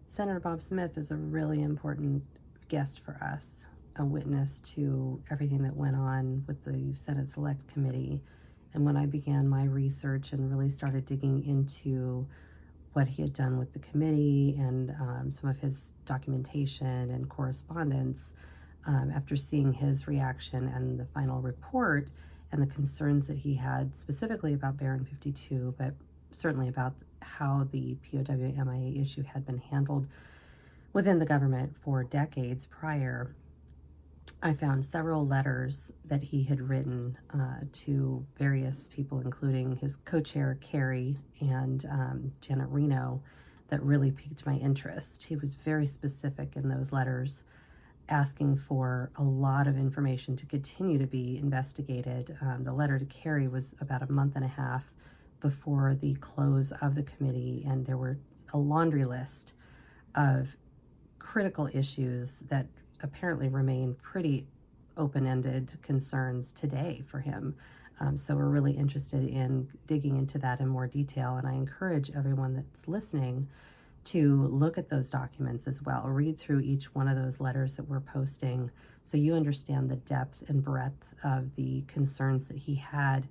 Senator Bob Smith is a really important guest for us, a witness to everything that went on with the Senate Select Committee. And when I began my research and really started digging into what he had done with the committee and some of his documentation and correspondence, after seeing his reaction and the final report and the concerns that he had specifically about Baron 52, but certainly about how the POW-MIA issue had been handled within the government for decades prior, I found several letters that he had written to various people, including his co-chair, Carrie, and Janet Reno, that really piqued my interest. He was very specific in those letters, asking for a lot of information to continue to be investigated. The letter to Carrie was about a month and a half before the close of the committee, and there were a laundry list of critical issues that apparently remain pretty open-ended concerns today for him. So we're really interested in digging into that in more detail, and I encourage everyone that's listening to look at those documents as well. Read through each one of those letters that we're posting so you understand the depth and breadth of the concerns that he had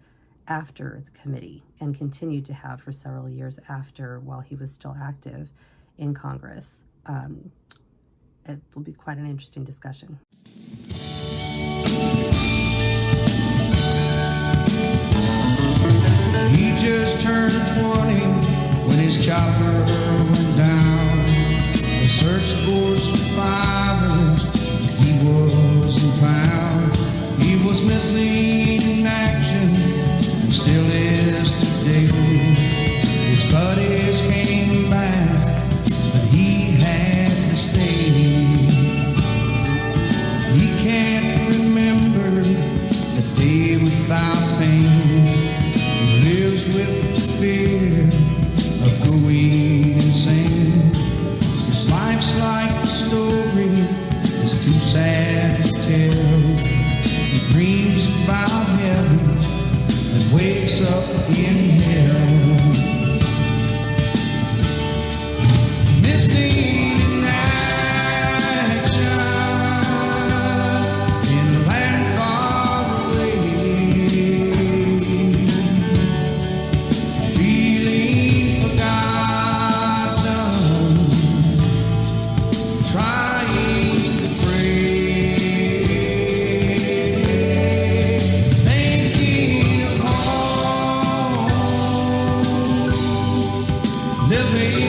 after the committee and continued to have for several years after, while he was still active in Congress. It will be quite an interesting discussion. He just turned 20 when his chopper went down. They searched for survivors, he wasn't found. He was missing in action, and still is today. His buddies came back, but he had to stay. He can't remember a day without pain. He lives with the fear of going insane. His life's like a story, it's too sad to tell. He dreams about heaven and wakes up in hell. Missing in action in a land far away. Feeling forgotten, trying to pray. Thinking of home, living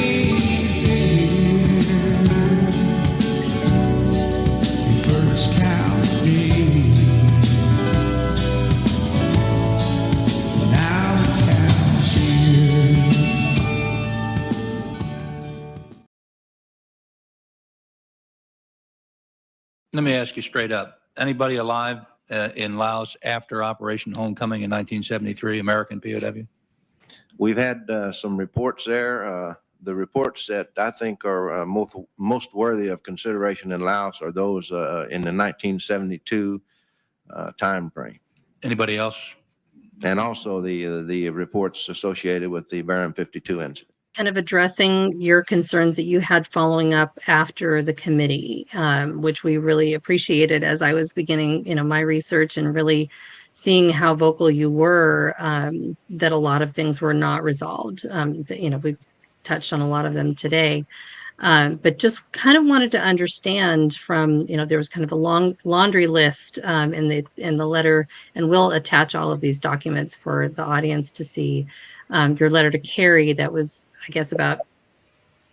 Let me ask you straight up. Anybody alive in Laos after Operation Homecoming in 1973, American POW? We've had some reports there. The reports that I think are most worthy of consideration in Laos are those in the 1972 time frame. Anybody else? And also the reports associated with the Baron 52 incident. Kind of addressing your concerns that you had following up after the committee, which we really appreciated as I was beginning, my research and really seeing how vocal you were, that a lot of things were not resolved. We touched on a lot of them today, but just kind of wanted to understand from, there was kind of a long laundry list in the letter, and we'll attach all of these documents for the audience to see. Your letter to Carrie, that was, I guess, about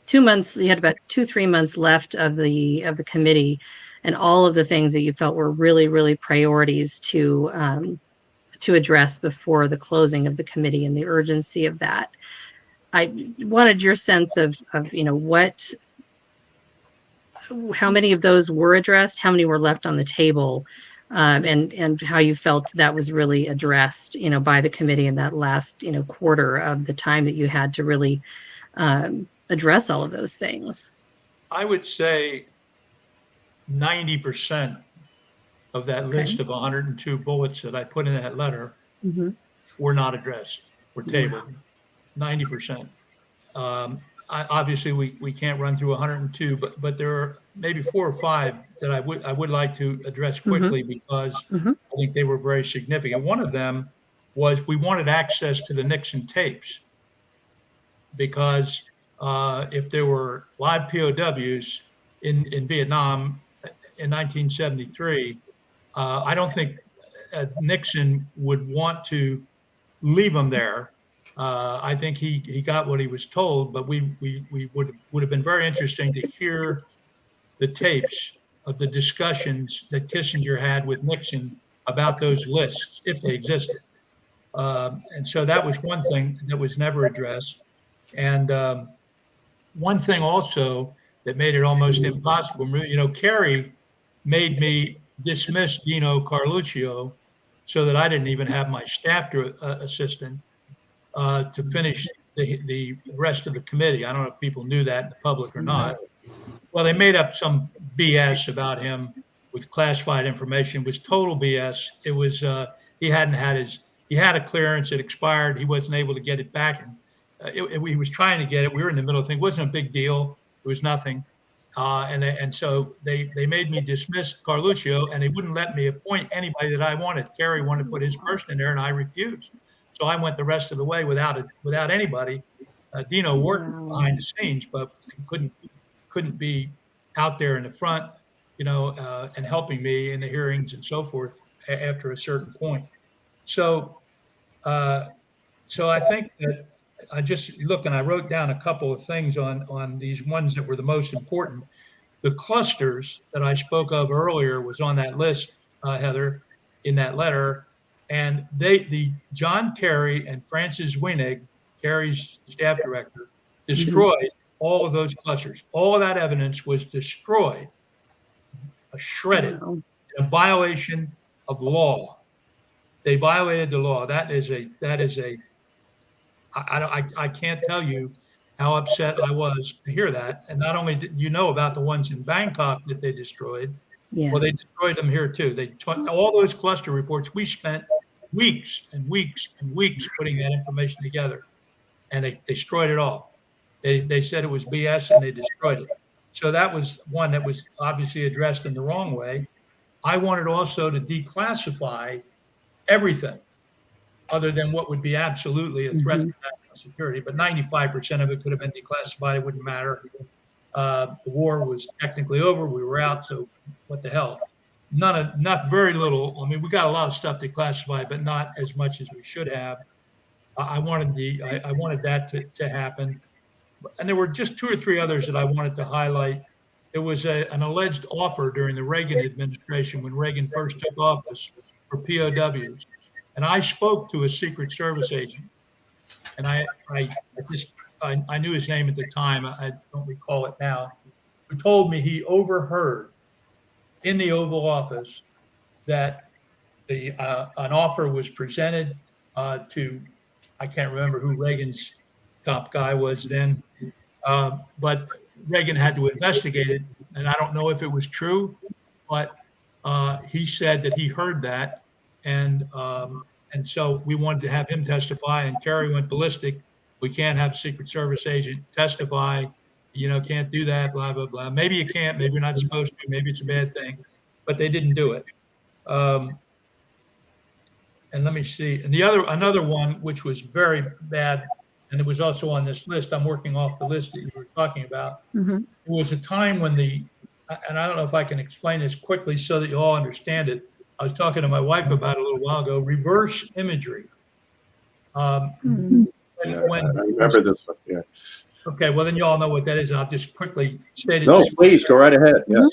2 months. You had about 2-3 months left of the committee, and all of the things that you felt were really, really priorities to address before the closing of the committee and the urgency of that. I wanted your sense of how many of those were addressed, how many were left on the table, and how you felt that was really addressed, by the committee in that last, quarter of the time that you had to really address all of those things. I would say 90% of that list of 102 bullets that I put in that letter were not addressed, were tabled. 90%. obviously we can't run through 102, but there are maybe 4 or 5 that I would like to address quickly because Mhm. I think they were very significant. One of them was we wanted access to the Nixon tapes because if there were live POWs in Vietnam in 1973, I don't think Nixon would want to leave them there. I think he got what he was told, but we would have been very interesting to hear the tapes of the discussions that Kissinger had with Nixon about those lists, if they existed. And so that was one thing that was never addressed. And one thing also that made it almost impossible, Kerry made me dismiss Dino Carluccio so that I didn't even have my staff assistant to finish the rest of the committee. I don't know if people knew that in the public or not. Well, they made up some BS about him with classified information. It was total BS. It was he had a clearance, it expired. He wasn't able to get it back. He was trying to get it. We were in the middle of the thing. It wasn't a big deal. It was nothing. And so they made me dismiss Carluccio, and they wouldn't let me appoint anybody that I wanted. Kerry wanted to put his person in there, and I refused. So I went the rest of the way without anybody. Dino worked behind the scenes, but couldn't be out there in the front, and helping me in the hearings and so forth after a certain point. So I think that I just look and I wrote down a couple of things on these ones that were the most important. The clusters that I spoke of earlier was on that list, Heather, in that letter. And the John Kerry and Francis Wenig, Kerry's staff director, destroyed all of those clusters. All of that evidence was destroyed, shredded, in a violation of law. They violated the law. I can't tell you how upset I was to hear that. And not only did you know about the ones in Bangkok that they destroyed, Yes. well, they destroyed them here too. All those cluster reports, we spent weeks and weeks and weeks putting that information together, and they destroyed it all. They said it was BS and they destroyed it. So that was one that was obviously addressed in the wrong way. I wanted also to declassify everything other than what would be absolutely a threat to national security, but 95% of it could have been declassified. It wouldn't matter. The war was technically over. We were out. So what the hell? Very little. I mean, we got a lot of stuff declassified, but not as much as we should have. I wanted that to happen. And there were just 2 or 3 others that I wanted to highlight. There was an alleged offer during the Reagan administration when Reagan first took office for POWs. And I spoke to a Secret Service agent, and I knew his name at the time. I don't recall it now. Who told me he overheard in the Oval Office that an offer was presented to, I can't remember who Reagan's top guy was then, but Reagan had to investigate it, and I don't know if it was true, but he said that he heard that, and so we wanted to have him testify, and Kerry went ballistic. We can't have a Secret Service agent testify, can't do that, blah, blah, blah. Maybe you can't, maybe you're not supposed to, maybe it's a bad thing, but they didn't do it. And let me see, and another one, which was very bad, and it was also on this list. I'm working off the list that you were talking about. It was a time when and I don't know if I can explain this quickly so that you all understand it. I was talking to my wife about it a little while ago, reverse imagery. I remember this one, yeah. Okay, well, then you all know what that is. I'll just quickly state it. No, please, go right ahead, yes.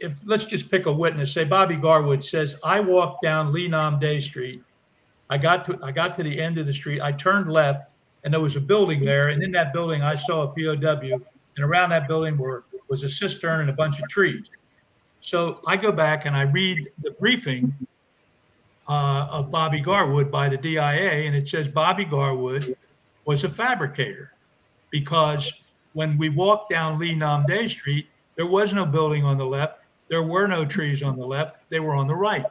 If let's just pick a witness, say Bobby Garwood says, I walked down Lee Nam Day Street. I got to the end of the street. I turned left, and there was a building there. And in that building, I saw a POW. And around that building was a cistern and a bunch of trees. So I go back and I read the briefing of Bobby Garwood by the DIA, and it says Bobby Garwood was a fabricator because when we walked down Lee Nam Day Street, there was no building on the left. There were no trees on the left. They were on the right.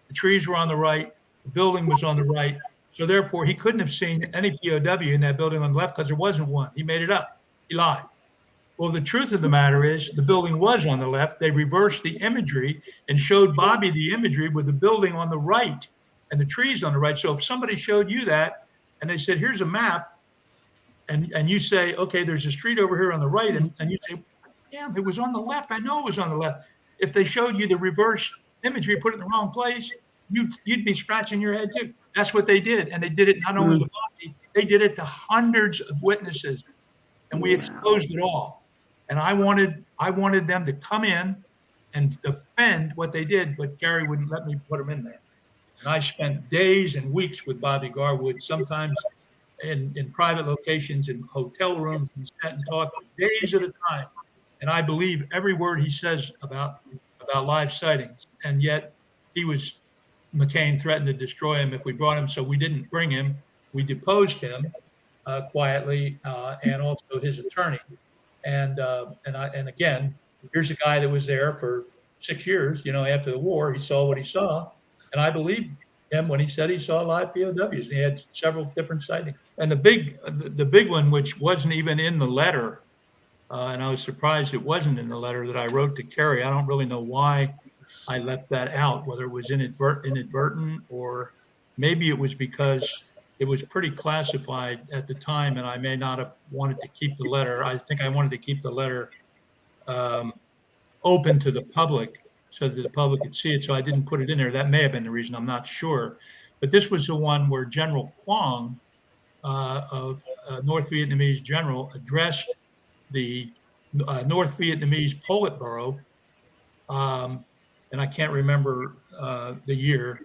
The trees were on the right. The building was on the right. So therefore, he couldn't have seen any POW in that building on the left because there wasn't one. He made it up. He lied. Well, the truth of the matter is the building was on the left. They reversed the imagery and showed Bobby the imagery with the building on the right and the trees on the right. So if somebody showed you that and they said, here's a map, and you say, okay, there's a street over here on the right, and you say, damn, it was on the left. I know it was on the left. If they showed you the reverse imagery, put it in the wrong place, you'd be scratching your head too. That's what they did. And they did it not only to Bobby, they did it to hundreds of witnesses. And we exposed it all. And I wanted them to come in and defend what they did, but Gary wouldn't let me put them in there. And I spent days and weeks with Bobby Garwood, sometimes in private locations, in hotel rooms, and sat and talked for days at a time. And I believe every word he says about live sightings. And yet McCain threatened to destroy him if we brought him, so we didn't bring him. We deposed him quietly, and also his attorney. And again, here's a guy that was there for 6 years, after the war. He saw what he saw, and I believe him when he said he saw live POWs. He had several different sightings, and the big one, which wasn't even in the letter, and I was surprised it wasn't in the letter that I wrote to Kerry. I don't really know why I left that out, whether it was inadvertent or maybe it was because it was pretty classified at the time, and I may not have wanted to keep the letter. I think I wanted to keep the letter open to the public so that the public could see it, so I didn't put it in there. That may have been the reason, I'm not sure. But this was the one where General Quang, a North Vietnamese general, addressed the North Vietnamese Politburo, and I can't remember the year,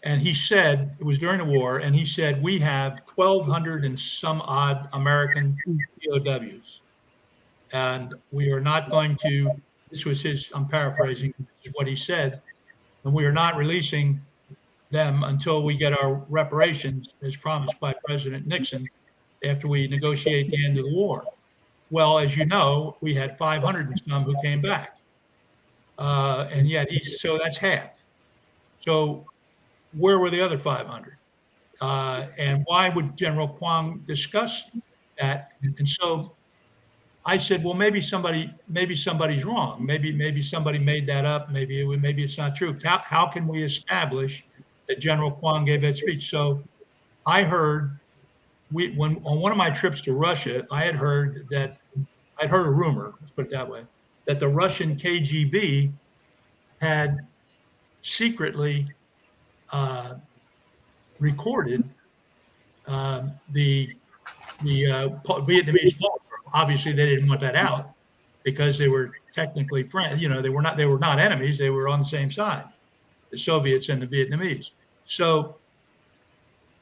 and he said, it was during the war, and he said, we have 1,200 and some odd American POWs. And we are not going to, this was his, I'm paraphrasing, this is what he said, and we are not releasing them until we get our reparations as promised by President Nixon after we negotiate the end of the war. Well, as you know, we had 500 and some who came back. And yet so that's half. So where were the other 500? And why would General Quang discuss that? And so I said, well, maybe somebody's wrong. Maybe somebody made that up. Maybe it's not true. How can we establish that General Quang gave that speech? So I heard when on one of my trips to Russia, I'd heard a rumor, let's put it that way, that the Russian KGB had secretly recorded the Vietnamese Politburo. Obviously, they didn't want that out because they were technically friends. They were not enemies. They were on the same side, the Soviets and the Vietnamese. So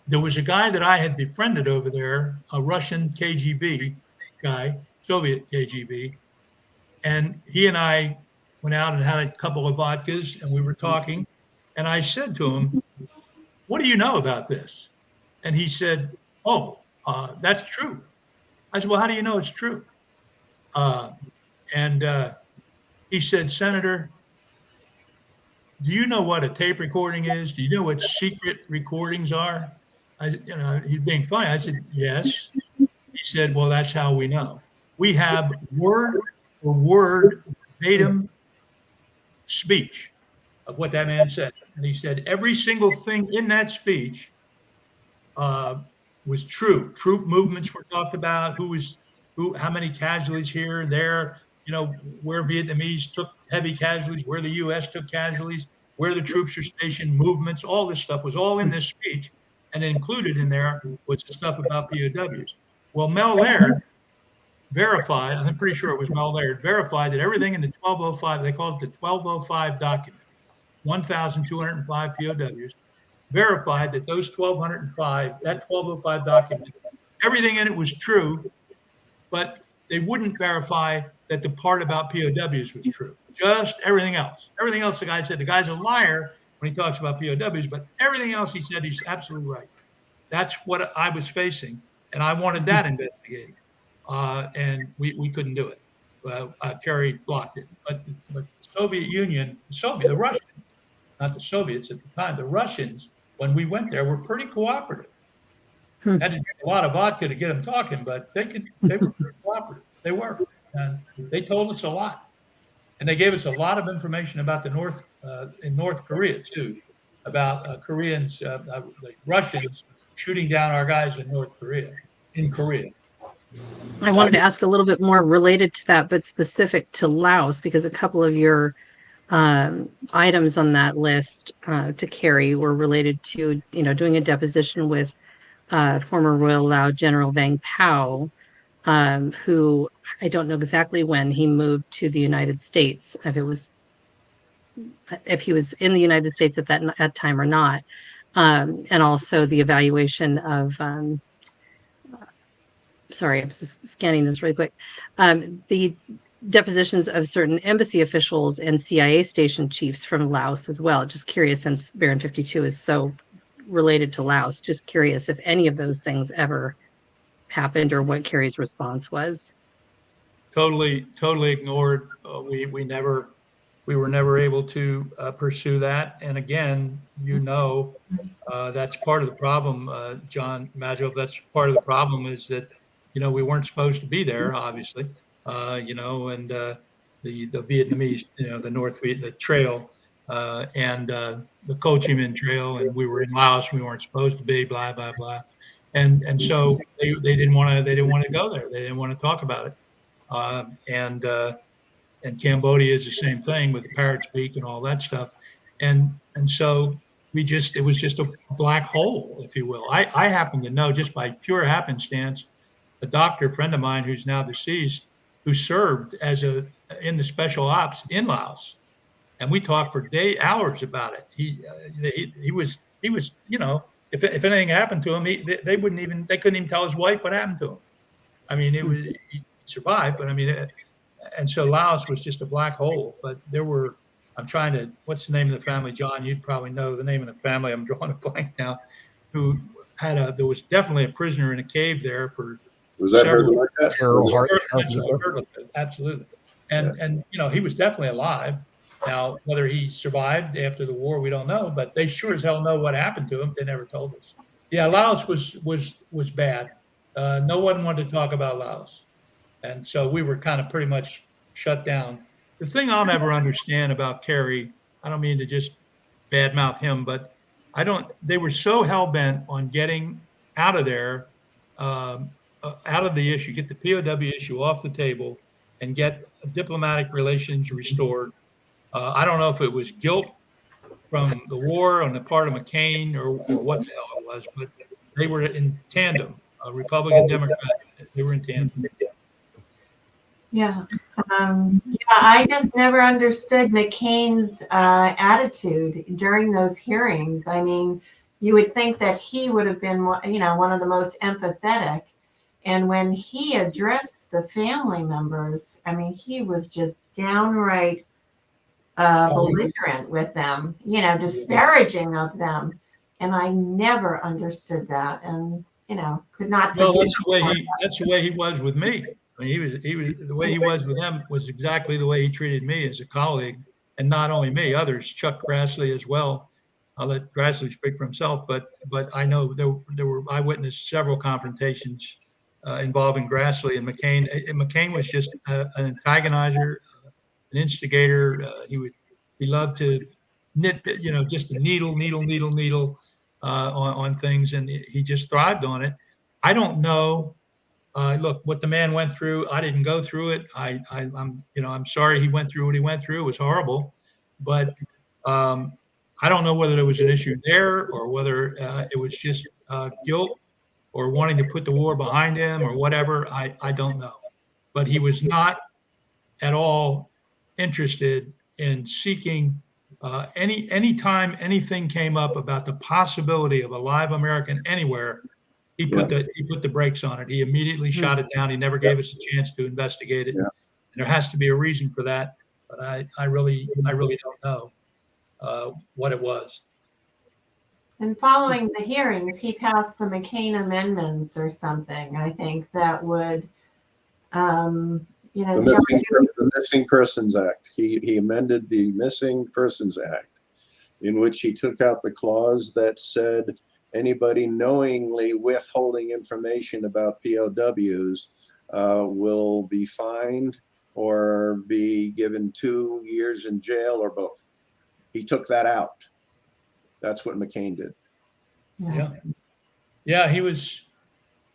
there was a guy that I had befriended over there, a Russian KGB guy, Soviet KGB, and he and I went out and had a couple of vodkas, and we were talking, and I said to him, what do you know about this? And he said, that's true. I said, well, how do you know it's true? And he said, Senator, do you know what a tape recording is? Do you know what secret recordings are? He's being funny. I said, yes. He said, well, that's how we know. We have word for word verbatim speech of what that man said. And he said every single thing in that speech was true. Troop movements were talked about, how many casualties here and there, where Vietnamese took heavy casualties, where the U.S. took casualties, where the troops are stationed, movements, all this stuff was all in this speech. And included in there was stuff about POWs. Well, Mel Laird verified, I'm pretty sure it was Mel Laird, verified that everything in the 1205, they call it the 1205 document, 1,205 POWs, verified that those 1,205, that 1205 document, everything in it was true, but they wouldn't verify that the part about POWs was true. Just everything else. Everything else, the guy said, the guy's a liar when he talks about POWs, but everything else he said, he's absolutely right. That's what I was facing, and I wanted that investigated, and we couldn't do it. Kerry blocked it. But the Soviet Union, the Russians, not the Soviets at the time, the Russians when we went there were pretty cooperative. Hmm. Had to drink a lot of vodka to get them talking, but they were pretty cooperative. They were, and they told us a lot, and they gave us a lot of information about the in North Korea too, about Koreans, the Russians shooting down our guys in North Korea, in Korea. I wanted to ask a little bit more related to that, but specific to Laos, because a couple of your items on that list to carry were related to, doing a deposition with former Royal Lao General Vang Pao, who I don't know exactly when he moved to the United States, if he was in the United States at that time or not, and also the evaluation of. Sorry, I'm just scanning this really quick. The depositions of certain embassy officials and CIA station chiefs from Laos as well. Just curious, since Baron 52 is so related to Laos, just curious if any of those things ever happened or what Kerry's response was. Totally ignored. We were never able to pursue that. And again, that's part of the problem, John Matejov. That's part of the problem is that, we weren't supposed to be there, obviously, and the Vietnamese, the North Vietnam Trail and the Ho Chi Minh Trail, and we were in Laos. We weren't supposed to be, blah blah blah, and so they didn't want to go there. They didn't want to talk about it, and Cambodia is the same thing with the Parrot's Beak and all that stuff, and so it was just a black hole, if you will. I happen to know, just by pure happenstance, a doctor friend of mine who's now deceased, who served in the special ops in Laos, and we talked for hours about it. He was if anything happened to him, they couldn't even tell his wife what happened to him. I mean, he survived, but I mean, and so Laos was just a black hole. But what's the name of the family, John? You'd probably know the name of the family. I'm drawing a blank now. There was definitely a prisoner in a cave there for. Was that her? Absolutely. And he was definitely alive. Now, whether he survived after the war, we don't know, but they sure as hell know what happened to him. They never told us. Yeah, Laos was bad. No one wanted to talk about Laos. And so we were kind of pretty much shut down. The thing I'll never understand about Kerry, I don't mean to just badmouth him, but they were so hell-bent on getting out of there, out of the issue, get the POW issue off the table and get diplomatic relations restored. I don't know if it was guilt from the war on the part of McCain or what the hell it was, but they were in tandem, Republican, Democrat, they were in tandem. Yeah. I just never understood McCain's attitude during those hearings. I mean, you would think that he would have been, one of the most empathetic. And when he addressed the family members, I mean, he was just downright belligerent with them, disparaging of them. And I never understood that, and could not. Well, that's the way he was with me. I mean, he was the way he was with them was exactly the way he treated me as a colleague, and not only me, others, Chuck Grassley as well. I'll let Grassley speak for himself, but I know I witnessed several confrontations involving Grassley and McCain. McCain was just an antagonizer, an instigator. He loved to nitpick, just to needle on things, and he just thrived on it. I don't know. Look, what the man went through, I didn't go through it. I'm sorry he went through what he went through. It was horrible, but I don't know whether there was an issue there or whether it was just guilt or wanting to put the war behind him or whatever. I don't know, but he was not at all interested in seeking any time anything came up about the possibility of a live American anywhere. He put the brakes on it. He immediately shot it down. He never gave us a chance to investigate it. Yeah. And there has to be a reason for that, but I really don't know what it was. And following the hearings, he passed the McCain amendments or something. I think that would, the Missing Persons Act. He amended the Missing Persons Act in which he took out the clause that said anybody knowingly withholding information about POWs will be fined or be given 2 years in jail or both. He took that out. That's what McCain did. Yeah, he was,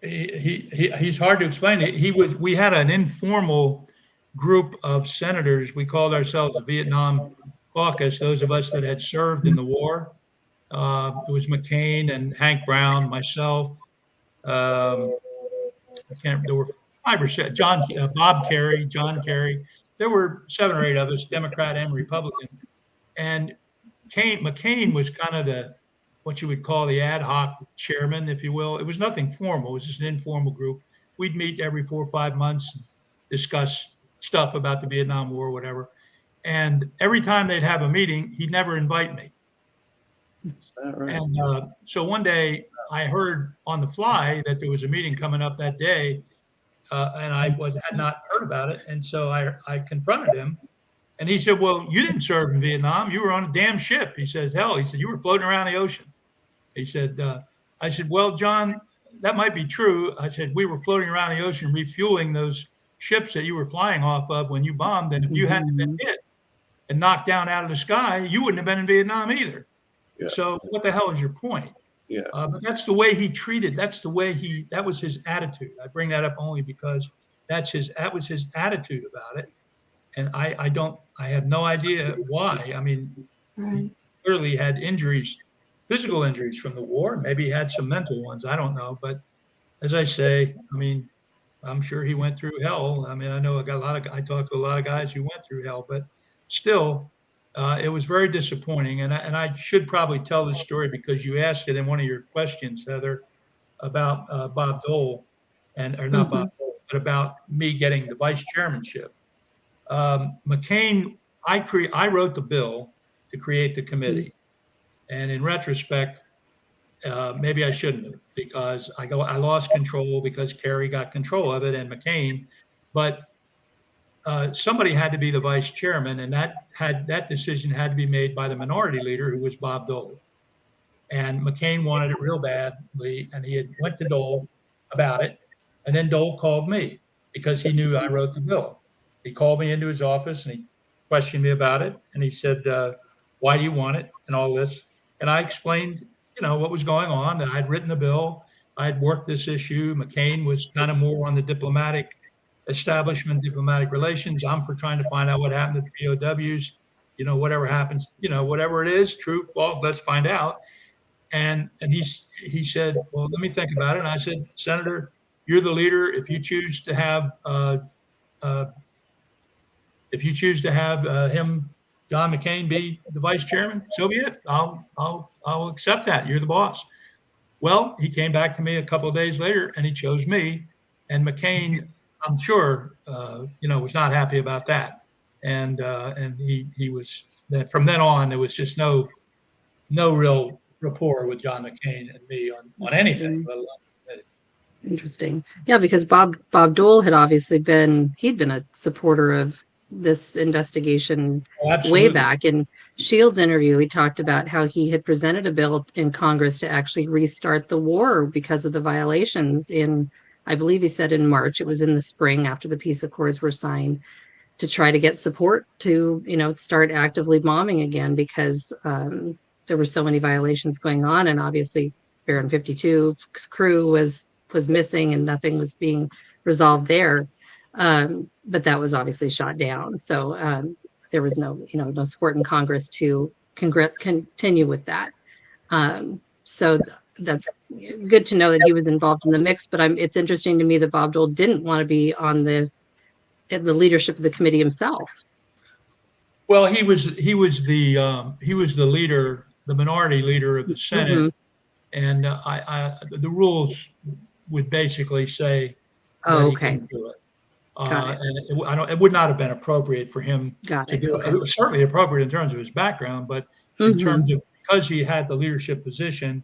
he's hard to explain. We had an informal group of senators. We called ourselves the Vietnam Caucus, those of us that had served in the war. It was McCain and Hank Brown, myself. There were 5 or 6, Bob Kerry, John Kerry. There were 7 or 8 of us, Democrat and Republican. And McCain was kind of what you would call the ad hoc chairman, if you will. It was nothing formal. It was just an informal group. We'd meet every 4 or 5 months, discuss stuff about the Vietnam War, whatever. And every time they'd have a meeting, he'd never invite me. Is that right? And so one day I heard on the fly that there was a meeting coming up that day, and I had not heard about it. And so I confronted him, and he said, "Well, you didn't serve in Vietnam. You were on a damn ship." He says, "Hell," he said, "you were floating around the ocean." He said, I said, "Well, John, that might be true." I said, "We were floating around the ocean refueling those ships that you were flying off of when you bombed. And if you hadn't been hit and knocked down out of the sky, you wouldn't have been in Vietnam either." Yeah. So what the hell is your point? Yeah. But that's the way he treated. That was his attitude. I bring that up only because that was his attitude about it. And I have no idea why. I mean, he clearly had injuries, physical injuries from the war. Maybe he had some mental ones. I don't know. But as I say, I mean, I'm sure he went through hell. I mean, I know I talked to a lot of guys who went through hell, but still, it was very disappointing. And I should probably tell this story because you asked it in one of your questions, Heather, about Bob Dole, or not Bob Dole, but about me getting the vice chairmanship. McCain, I wrote the bill to create the committee. And in retrospect, maybe I shouldn't have, because I lost control because Kerry got control of it and McCain. But somebody had to be the vice chairman, and that decision had to be made by the minority leader, who was Bob Dole. And McCain wanted it real badly, and he had went to Dole about it. And then Dole called me because he knew I wrote the bill. He called me into his office and he questioned me about it. And he said, "Why do you want it?" and all this. And I explained, what was going on. That I'd written the bill. I'd worked this issue. McCain was kind of more on the diplomatic establishment, diplomatic relations. I'm for trying to find out what happened to the POWs. Whatever happens, whatever it is, true, false, let's find out. And he said, "Well, let me think about it." And I said, "Senator, you're the leader. If you choose to have him, John McCain, be the vice chairman, so be it. I'll accept that. You're the boss." Well, he came back to me a couple of days later and he chose me. And McCain, I'm sure, was not happy about that. And he was, from then on, there was just no real rapport with John McCain and me on anything. Interesting. Yeah, because Bob Dole had obviously he'd been a supporter of this investigation way back. In Shields' interview, he talked about how he had presented a bill in Congress to actually restart the war because of the violations I believe he said in March. It was in the spring after the peace accords were signed, to try to get support to, start actively bombing again because there were so many violations going on. And obviously Baron 52's crew was missing and nothing was being resolved there. But that was obviously shot down. So there was no support in Congress to continue with that. So that's good to know that he was involved in the mix. But it's interesting to me that Bob Dole didn't want to be on the leadership of the committee himself. Well, he was the leader, the minority leader of the Senate, and the rules would basically say that he couldn't do it. And it would not have been appropriate for him to do it. It was certainly appropriate in terms of his background, but in terms of, because he had the leadership position,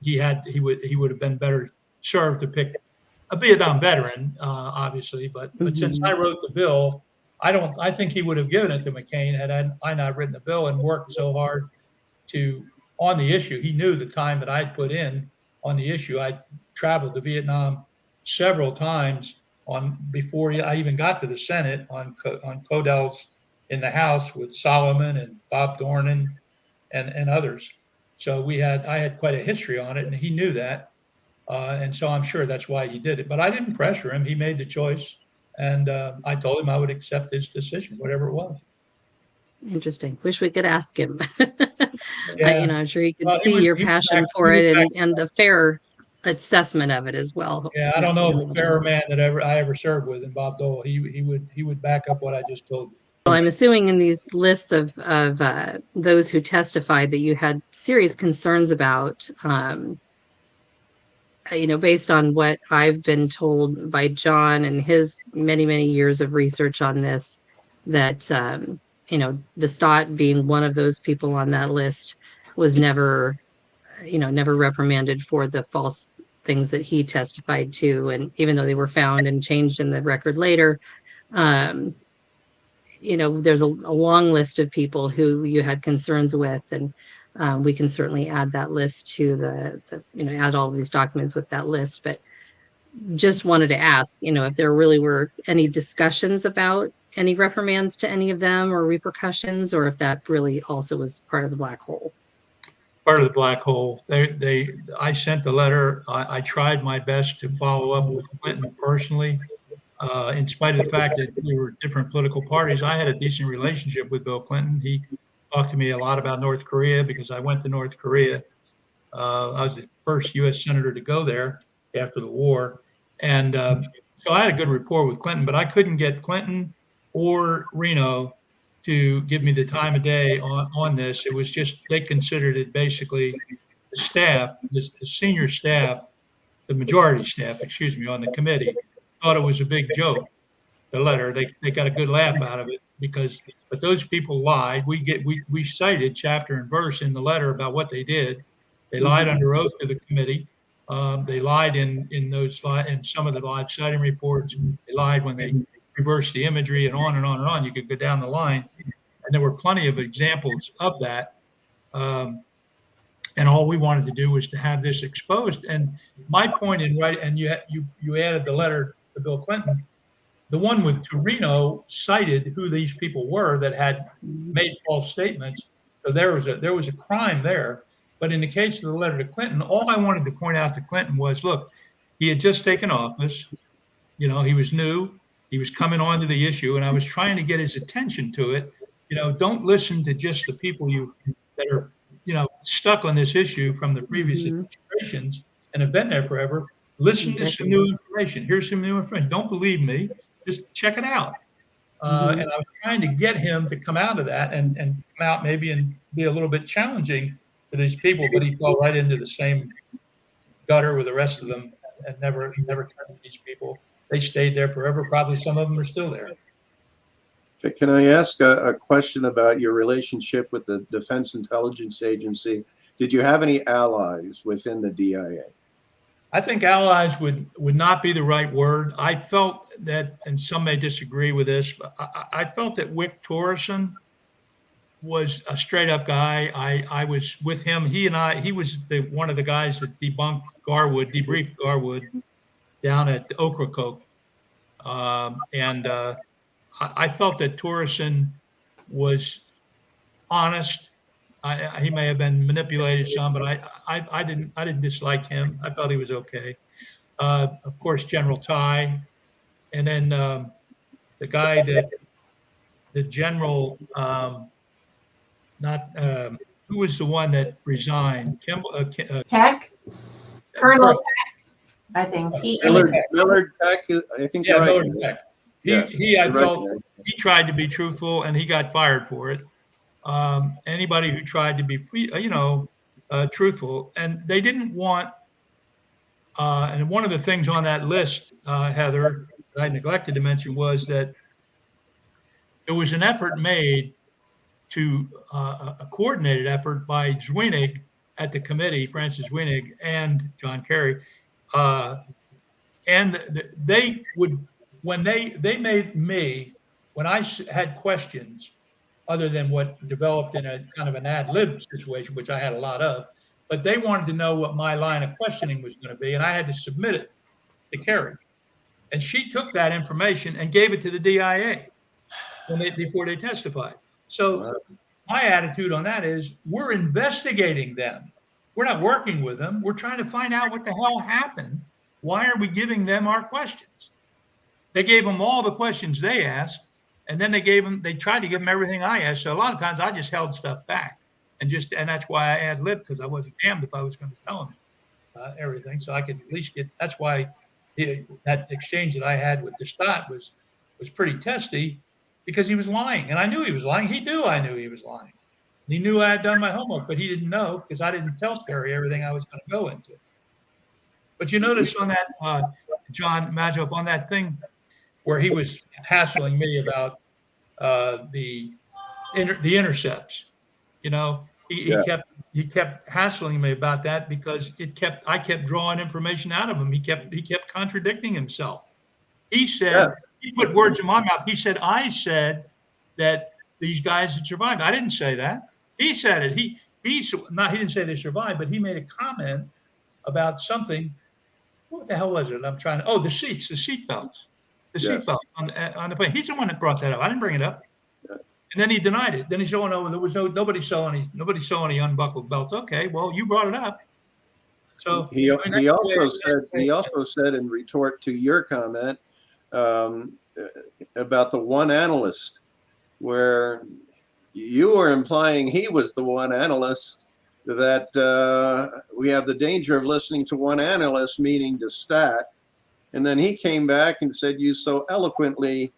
he would have been better served to pick a Vietnam veteran, obviously. But since I wrote the bill, I think he would have given it to McCain had I not written the bill and worked so hard on the issue. He knew the time that I'd put in on the issue. I traveled to Vietnam several times before I even got to the Senate on Codels in the House with Solomon and Bob Dornan and others. So I had quite a history on it, and he knew that. And so I'm sure that's why he did it. But I didn't pressure him. He made the choice. And I told him I would accept his decision, whatever it was. Interesting. Wish we could ask him. Yeah. I'm sure he could Well, see your passion for it and the fair assessment of it as well. Yeah, I don't know of a fairer man that I ever served with than Bob Dole. He would back up what I just told you. Well, I'm assuming in these lists of those who testified that you had serious concerns about, based on what I've been told by John and his many, many years of research on this, that, Destot being one of those people on that list was never reprimanded for the false things that he testified to. And even though they were found and changed in the record later, there's a long list of people who you had concerns with, and we can certainly add that list to add all of these documents with that list. But just wanted to ask, if there really were any discussions about any reprimands to any of them or repercussions, or if that really also was part of the black hole. Part of the black hole. I sent the letter. I tried my best to follow up with Clinton personally. In spite of the fact that we were different political parties, I had a decent relationship with Bill Clinton. He talked to me a lot about North Korea because I went to North Korea. I was the first U.S. senator to go there after the war. And so I had a good rapport with Clinton, but I couldn't get Clinton or Reno to give me the time of day on this. It was just, they considered it basically the staff, the senior staff, the majority staff, on the committee, thought it was a big joke, the letter. They got a good laugh out of it but those people lied. We cited chapter and verse in the letter about what they did. They lied under oath to the committee. They lied in some of the live sighting reports. They lied when they reversed the imagery and on and on and on. You could go down the line. And there were plenty of examples of that. And all we wanted to do was to have this exposed. And my point and you added the letter to Bill Clinton, the one with Torino cited who these people were that had made false statements. So there was a crime there. But in the case of the letter to Clinton, all I wanted to point out to Clinton was, look, he had just taken office. He was new. He was coming on to the issue, and I was trying to get his attention to it. Don't listen to just the people that are, stuck on this issue from the previous administrations and have been there forever. Listen to some new information. Here's some new information. Don't believe me. Just check it out. And I was trying to get him to come out of that and come out maybe and be a little bit challenging to these people, but he fell right into the same gutter with the rest of them and never turned to these people. They stayed there forever. Probably some of them are still there. Can I ask a question about your relationship with the Defense Intelligence Agency? Did you have any allies within the DIA? I think allies would not be the right word. I felt that, and some may disagree with this, but I felt that Wick Torreson was a straight up guy. I was with him. He was one of the guys that debriefed Garwood down at Ocracoke. I felt that Torreson was honest. He may have been manipulated some, but I didn't dislike him. I felt he was okay. Of course, General Ty, and then the guy the general, who was the one that resigned? Peck, Colonel Peck, I think. Millard Peck. I think you're right. Millard Peck. I felt he tried to be truthful, and he got fired for it. Anybody who tried to be truthful, and they didn't want. And one of the things on that list, Heather, that I neglected to mention was that there was an effort made to a coordinated effort by Zwienig at the committee, Francis Zwienig and John Kerry, and they would, when they made me when I had questions, other than what developed in a kind of an ad lib situation, which I had a lot of, but they wanted to know what my line of questioning was going to be, and I had to submit it to Carrie. And she took that information and gave it to the DIA before they testified. So my attitude on that is we're investigating them. We're not working with them. We're trying to find out what the hell happened. Why are we giving them our questions? They gave them all the questions they asked, and then they tried to give them everything I asked. So a lot of times I just held stuff back, and that's why I ad libbed, because I wasn't damned if I was going to tell them everything. So I could at least that's why that exchange that I had with Destat was pretty testy, because he was lying, and I knew he was lying. He knew I knew he was lying. He knew I had done my homework, but he didn't know, because I didn't tell Terry everything I was going to go into. But you notice on that, John Matejov, on that thing where he was hassling me about the intercepts, he kept hassling me about that, because I kept drawing information out of him. He kept contradicting himself. He said, he put words in my mouth. He said, I said that these guys had survived. I didn't say that. He said it. He didn't say they survived, but he made a comment about something. What the hell was it? The seat belts on the plane. He's the one that brought that up. I didn't bring it up. Yeah. And then he denied it. Then he said, "Oh no, there was nobody saw any unbuckled belts." Okay, well, you brought it up. So he also said in retort to your comment about the one analyst, where you were implying he was the one analyst, that we have the danger of listening to one analyst, meaning Destat. And then he came back and said you so eloquently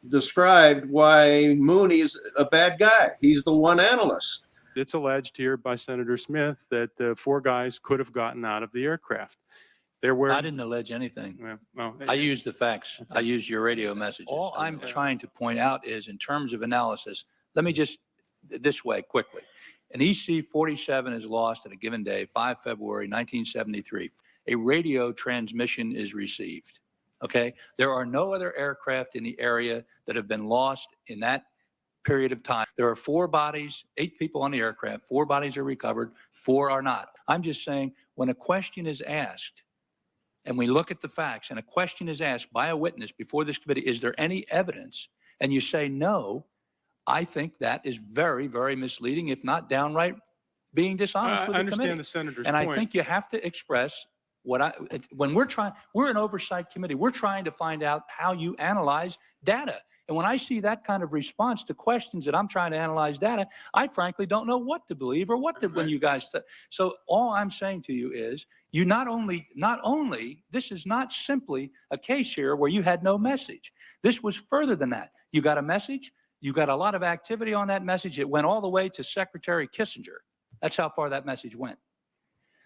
described why Mooney's a bad guy. He's the one analyst. It's alleged here by Senator Smith that 4 guys could have gotten out of the aircraft. I didn't allege anything. Well, I used the facts. I used your radio messages. All I'm trying to point out is, in terms of analysis, let me just, this way quickly. An EC-47 is lost at a given day, 5 February 1973. A radio transmission is received, okay? There are no other aircraft in the area that have been lost in that period of time. There are 4 bodies, 8 people on the aircraft, 4 bodies are recovered, 4 are not. I'm just saying, when a question is asked, and we look at the facts, and a question is asked by a witness before this committee, is there any evidence? And you say no, I think that is very, very misleading, if not downright being dishonest with the committee. I understand the senator's and point. I think you have to express when we're an oversight committee, we're trying to find out how you analyze data. And when I see that kind of response to questions that I'm trying to analyze data, I frankly don't know what to believe or what to, when you guys, so all I'm saying to you is, you not only, this is not simply a case here where you had no message. This was further than that. You got a message, you got a lot of activity on that message. It went all the way to Secretary Kissinger. That's how far that message went.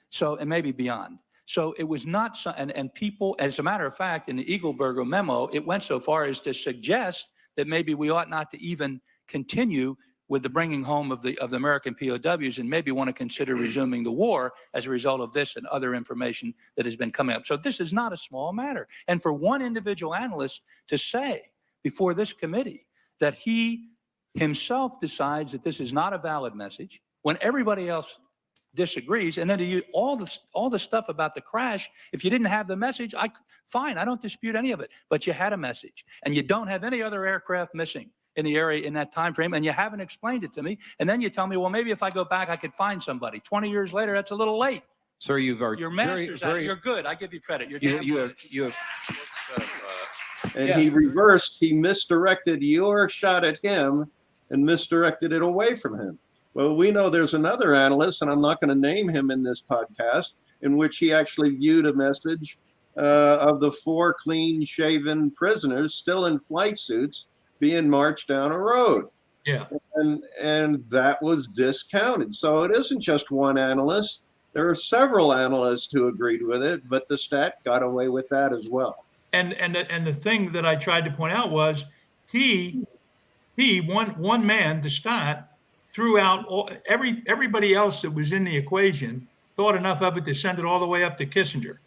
So, and maybe beyond. So it was not, and people, as a matter of fact, in the Eagleberger memo, it went so far as to suggest that maybe we ought not to even continue with the bringing home of the American POWs, and maybe want to consider resuming the war as a result of this and other information that has been coming up. So this is not a small matter. And for one individual analyst to say before this committee that he himself decides that this is not a valid message, when everybody else disagrees, and then to use all the stuff about the crash, if you didn't have the message, fine, I don't dispute any of it, but you had a message, and you don't have any other aircraft missing in the area in that time frame, and you haven't explained it to me, and then you tell me, well, maybe if I go back, I could find somebody. 20 years later, that's a little late. Sir, Your master's out. You're good. I give you credit. You have And he reversed, he misdirected your shot at him and misdirected it away from him. Well, we know there's another analyst, and I'm not going to name him in this podcast, in which he actually viewed a message of the 4 clean-shaven prisoners still in flight suits being marched down a road. Yeah. And that was discounted. So it isn't just one analyst. There are several analysts who agreed with it, but the stat got away with that as well. And the thing that I tried to point out was one man, Destat, threw out everybody else that was in the equation, thought enough of it to send it all the way up to Kissinger,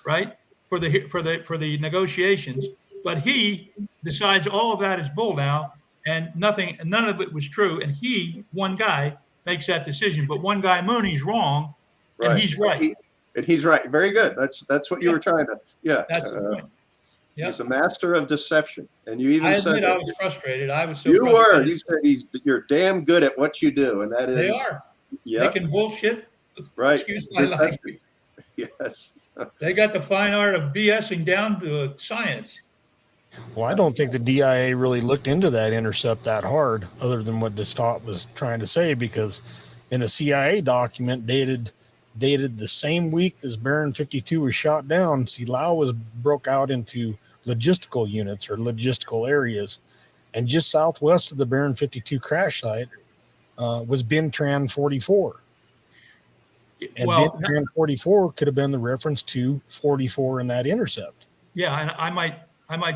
right? For the negotiations. But he decides all of that is bull now, and none of it was true. And one guy, makes that decision. But one guy, Mooney's wrong, and he's right. And he's right. Very good. That's what you were trying to. Yeah. That's the point. Yep. He's a master of deception. And you even I said admit I was frustrated. I was so you frustrated. were. You said you're damn good at what you do, and that is They are. Yeah. Making bullshit. Right. Excuse my language. Yes. They got the fine art of BSing down to a science. Well, I don't think the DIA really looked into that intercept that hard, other than what Destot was trying to say, because in a CIA document dated the same week as Baron 52 was shot down, Laos broke out into logistical units or logistical areas, and just southwest of the Baron 52 crash site was Bintran 44. And Bintran 44 could have been the reference to 44 in that intercept. Yeah, and I might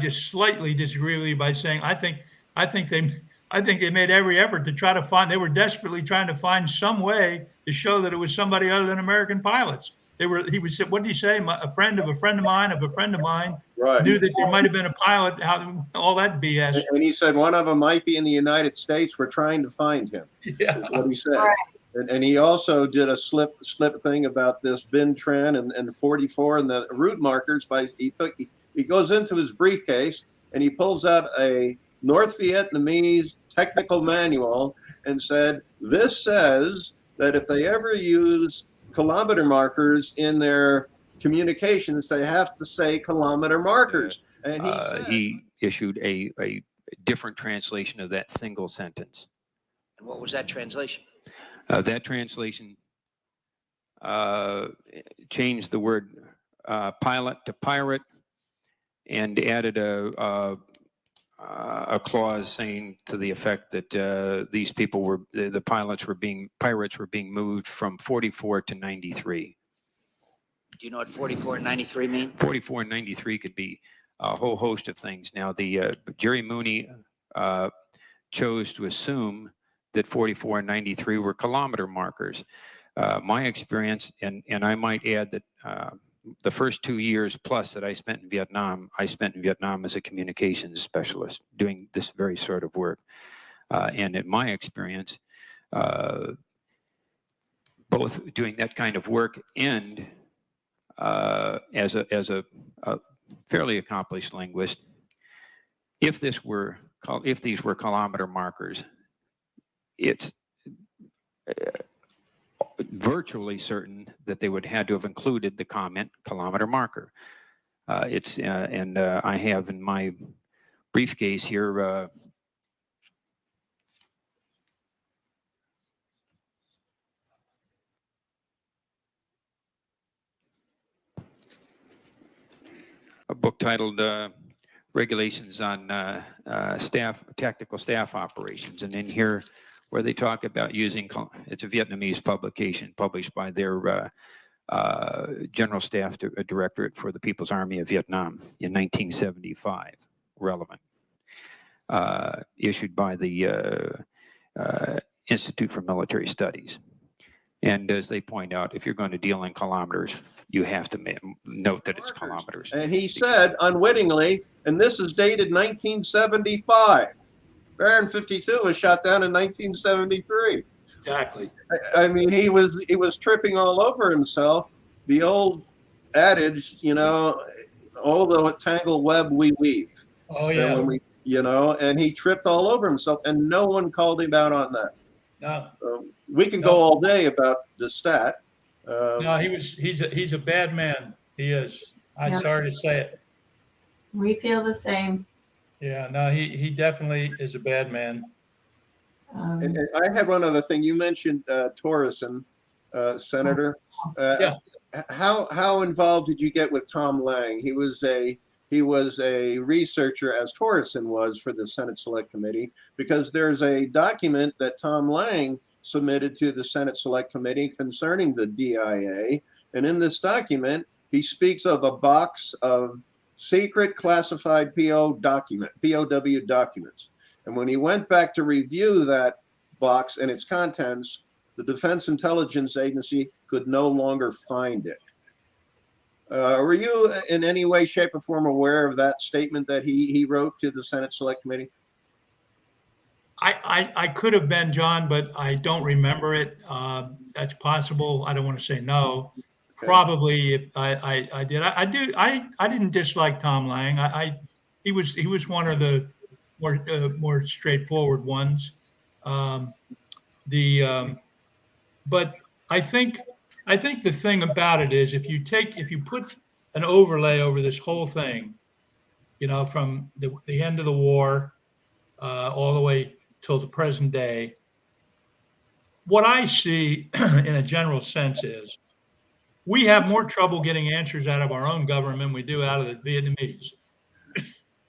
just slightly disagree with you by saying I think they made every effort to try to find. They were desperately trying to find some way to show that it was somebody other than American pilots. He was. What did he say? A friend of a friend of mine Right. Knew that there might have been a pilot. All that BS. And he said one of them might be in the United States. We're ttrying to find him. Yeah. Is what he said. Right. And he also did a slip thing about this Bintran and 44 and the route markers. He goes into his briefcase and he pulls out a North Vietnamese technical manual and said, this says that if they ever use kilometer markers in their communications, they have to say kilometer markers. And he issued a different translation of that single sentence. And what was that translation? That translation changed the word pilot to pirate and added a clause saying to the effect that these people were the pirates were being moved from 44 to 93. Do you know what 44 and 93 mean? 44 and 93 could be a whole host of things. Now, Jerry Mooney chose to assume that 44 and 93 were kilometer markers. My experience, and I might add that the first 2 years plus that I spent in Vietnam as a communications specialist doing this very sort of work. And in my experience, both doing that kind of work and as a fairly accomplished linguist, if these were kilometer markers, it's virtually certain that they would had to have included the comment kilometer marker. And I have in my briefcase here a book titled Regulations on Tactical Staff Operations, and in here where they talk about using, it's a Vietnamese publication published by their General Staff Directorate for the People's Army of Vietnam in 1975, relevant, issued by the Institute for Military Studies. And as they point out, if you're going to deal in kilometers, you have to note that it's kilometers. And he said unwittingly, and this is dated 1975. Baron 52 was shot down in 1973. Exactly. I mean, he was tripping all over himself. The old adage, all the tangled web we weave. Oh yeah. And and he tripped all over himself, and no one called him out on that. No. We can go all day about the stat. No, he's a bad man. He is. I'm sorry to say it. We feel the same. Yeah, no, he definitely is a bad man. And I had one other thing. You mentioned Torreson, Senator. Yeah. How involved did you get with Tom Lang? He was a researcher, as Torreson was, for the Senate Select Committee, because there's a document that Tom Lang submitted to the Senate Select Committee concerning the DIA. And in this document, he speaks of a box of secret classified POW documents. And when he went back to review that box and its contents, the Defense Intelligence Agency could no longer find it. Were you in any way, shape, or form aware of that statement that he wrote to the Senate Select Committee? I could have been, John, but I don't remember it. That's possible. I don't want to say no. Okay. Probably if I did. I didn't dislike Tom Lang. He was one of the more straightforward ones. But I think the thing about it is if you put an overlay over this whole thing, you know, from the end of the war all the way till the present day, what I see in a general sense is we have more trouble getting answers out of our own government than we do out of the Vietnamese.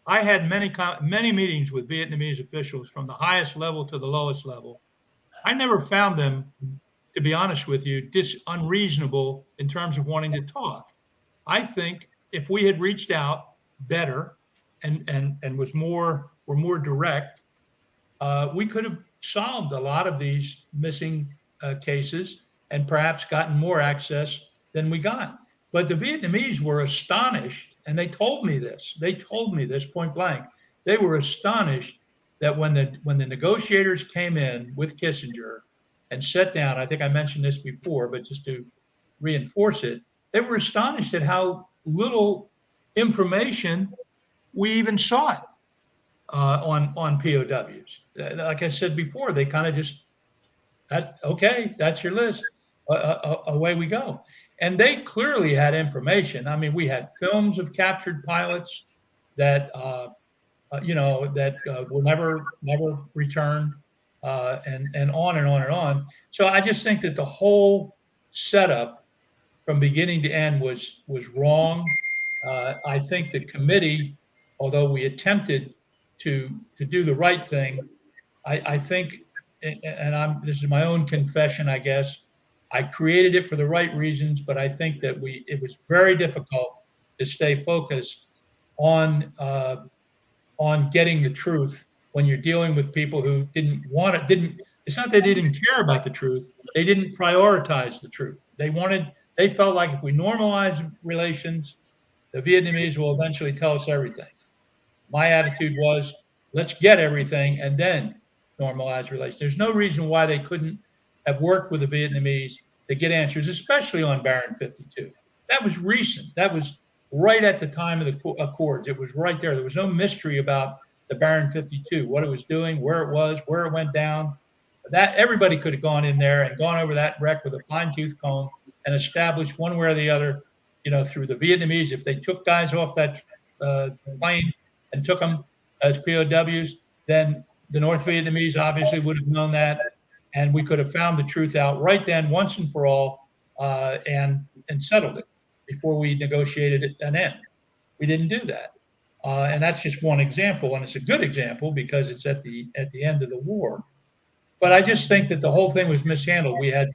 I had many meetings with Vietnamese officials from the highest level to the lowest level. I never found them, to be honest with you, unreasonable in terms of wanting to talk. I think if we had reached out better and were more direct, we could have solved a lot of these missing cases and perhaps gotten more access than we got. But the Vietnamese were astonished, and they told me this. They told me this point blank. They were astonished that when the negotiators came in with Kissinger and sat down, I think I mentioned this before, but just to reinforce it, they were astonished at how little information we even sought on POWs. Like I said before, they kind of just, okay, that's your list. Away we go. And they clearly had information. I mean, we had films of captured pilots that, were never returned, and on and on and on. So I just think that the whole setup from beginning to end was wrong. I think the committee, although we attempted to do the right thing, I think, and this is my own confession, I guess, I created it for the right reasons, but I think that it was very difficult to stay focused on getting the truth when you're dealing with people who it's not they didn't care about the truth, they didn't prioritize the truth. They felt like if we normalize relations, the Vietnamese will eventually tell us everything. My attitude was, let's get everything and then normalize relations. There's no reason why they couldn't have worked with the Vietnamese to get answers, especially on Baron 52. That was recent. That was right at the time of the Accords. It was right there. There was no mystery about the Baron 52, what it was doing, where it was, where it went down. That everybody could have gone in there and gone over that wreck with a fine-tooth comb and established one way or the other, through the Vietnamese. If they took guys off that plane and took them as POWs, then the North Vietnamese obviously would have known that, and we could have found the truth out right then, once and for all, and settled it before we negotiated an end. We didn't do that, and that's just one example, and it's a good example because it's at the end of the war. But I just think that the whole thing was mishandled. We had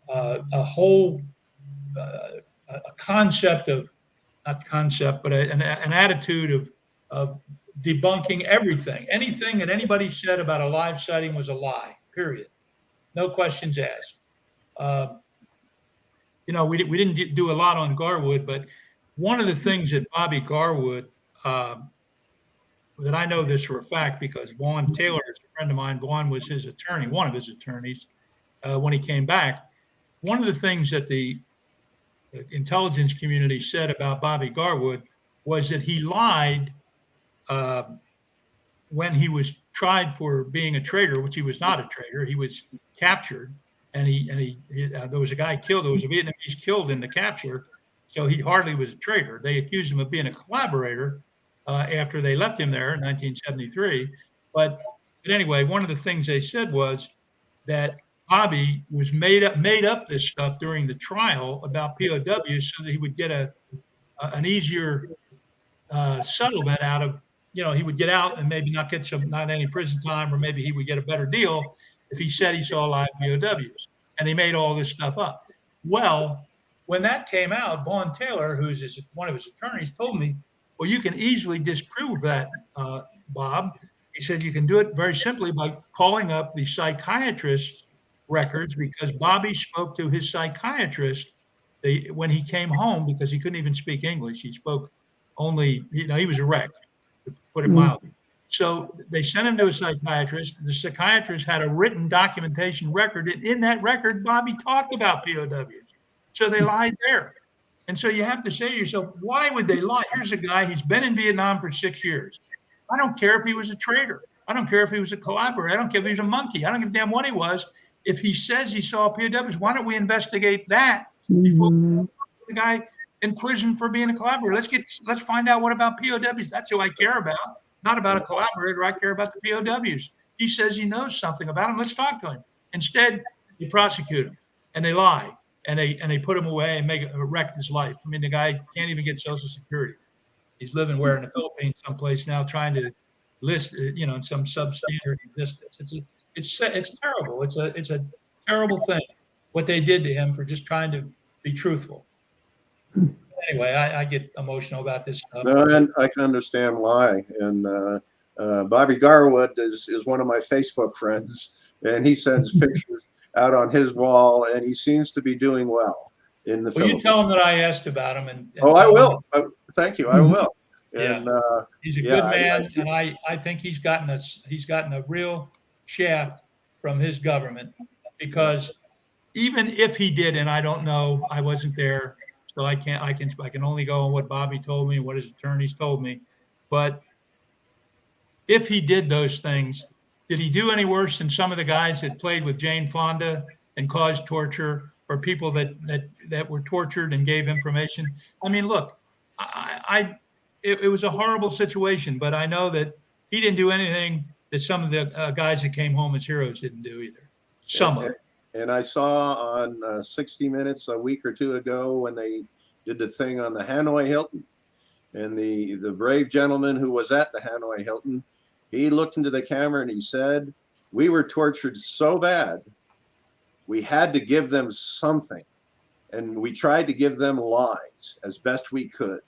a whole a concept of, not concept, but an attitude of debunking everything. Anything that anybody said about a live sighting was a lie, period. No questions asked. We didn't do a lot on Garwood, but one of the things that Bobby Garwood, that I know this for a fact because Vaughn Taylor is a friend of mine. Vaughn was his attorney, one of his attorneys, when he came back. One of the things that the intelligence community said about Bobby Garwood was that he lied when he was tried for being a traitor, which he was not a traitor. He was captured, and there was a guy killed. There was a Vietnamese killed in the capture, so he hardly was a traitor. They accused him of being a collaborator after they left him there in 1973. But anyway, one of the things they said was that Bobby was made up this stuff during the trial about POWs so that he would get an easier settlement out of, he would get out and maybe not get not any prison time, or maybe he would get a better deal if he said he saw live POWs. And he made all this stuff up. Well, when that came out, Vaughn Taylor, who's one of his attorneys, told me, well, you can easily disprove that, Bob. He said you can do it very simply by calling up the psychiatrist's records, because Bobby spoke to his psychiatrist when he came home, because he couldn't even speak English, he spoke only, he was a wreck, to put it mildly. So they sent him to a psychiatrist. The psychiatrist had a written documentation record, and in that record, Bobby talked about POWs. So they lied there. And so you have to say to yourself, why would they lie? Here's a guy, he's been in Vietnam for 6 years. I don't care if he was a traitor. I don't care if he was a collaborator. I don't care if he was a monkey. I don't give a damn what he was. If he says he saw POWs, why don't we investigate that before we put the guy in prison for being a collaborator? Let's find out what about POWs. That's who I care about, not about a collaborator. I care about the POWs. He says he knows something about him. Let's talk to him. Instead, they prosecute him and they lie and they put him away and wreck his life. I mean, the guy can't even get Social Security. He's living where in the Philippines, someplace now, trying to list, in some substandard existence. It's terrible. It's a terrible thing what they did to him for just trying to be truthful. Anyway, I get emotional about this stuff. No, and I can understand why. And Bobby Garwood is one of my Facebook friends, and he sends pictures out on his wall, and he seems to be doing well in the Philippines. You tell him that I asked about him, and I will. Thank you. I will. And he's a good man, and I think he's gotten a real shaft from his government, because even if he did, and I don't know, I wasn't there, so I can only go on what Bobby told me and what his attorneys told me. But if he did those things, did he do any worse than some of the guys that played with Jane Fonda and caused torture, or people that were tortured and gave information? I mean, look, it was a horrible situation, but I know that he didn't do anything that some of the guys that came home as heroes didn't do either. Some of it. And I saw on 60 Minutes a week or two ago when they did the thing on the Hanoi Hilton, and the brave gentleman who was at the Hanoi Hilton, he looked into the camera and he said, "We were tortured so bad, we had to give them something, and we tried to give them lies as best we could."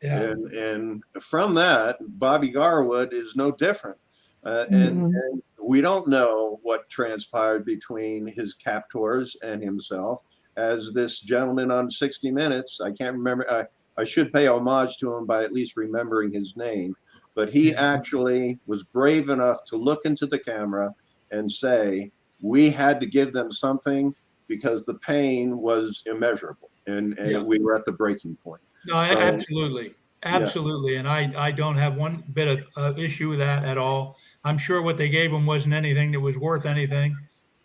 Yeah. And from that, Bobby Garwood is no different. And we don't know what transpired between his captors and himself. As this gentleman on 60 Minutes, I can't remember, I should pay homage to him by at least remembering his name, but he actually was brave enough to look into the camera and say, we had to give them something because the pain was immeasurable, and we were at the breaking point. No, absolutely. Absolutely. Yeah. And I don't have one bit of issue with that at all. I'm sure what they gave him wasn't anything that was worth anything.